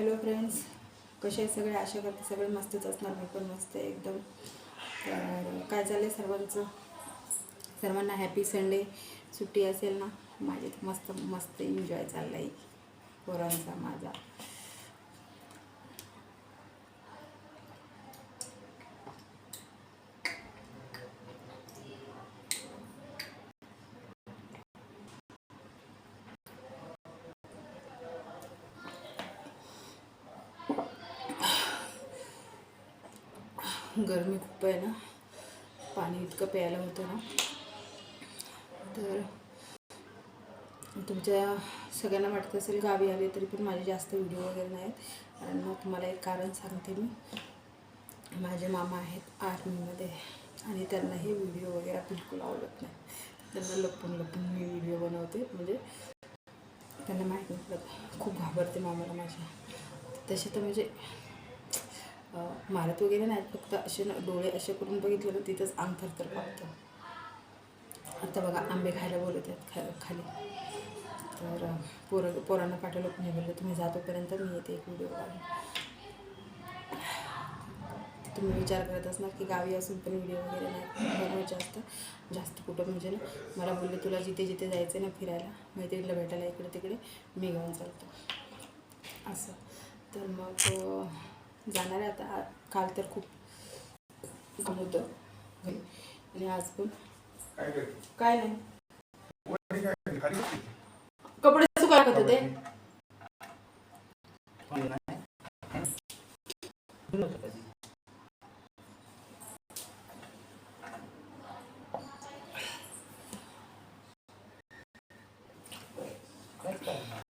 Hello friends, कसे आहे सगळे? आशा करते सगळे मस्तच असणार. मी पण मस्त आहे एकदम. तर काय झालं सर्वांना हॅपी संडे. सुट्टी असेल ना, माझी तर मस्त मस्त एन्जॉय चालला आहे पोरांचा माझा. गरमी खूप आहे ना, पाणी इतकं प्यायला होतं ना. तर तुमच्या सगळ्यांना वाटत असेल गावी आले तरी पण माझे जास्त व्हिडिओ वगैरे नाहीत. कारण मग तुम्हाला एक कारण सांगते मी. माझे मामा आहेत आर्मीमध्ये आणि त्यांना हे व्हिडिओ वगैरे बिलकुल आवडत नाही. त्यांना लपून लपून मी व्हिडिओ बनवते. म्हणजे त्यांना माहीत नसलं, खूप घाबरते मामाला माझ्या. तसे तर म्हणजे मारत वगैरे नाहीत, फक्त असे डोळे असे करून बघितलं ना तिथंच अंग थरथर कापतं. आता बघा आंबे खायला बोलत आहेत खाली. तर पोरांना पाठवलं, मी बोललं तुम्ही जातोपर्यंत मी येते एक व्हिडिओ काढून. तुम्ही विचार करत असणार की गावी असून पण व्हिडिओ वगैरे नाही बनवायचे जास्त कुठं. म्हणजे ना मला बोलले तुला जिथे जिथे जायचं ना फिरायला, मैत्रिणीला भेटायला, इकडे तिकडे मी घेऊन चालतो असं. तर मग जाणार आहे आता. काल तर खूप काम होतं आणि आज पण काय नाही, कपडे सुकायला होते.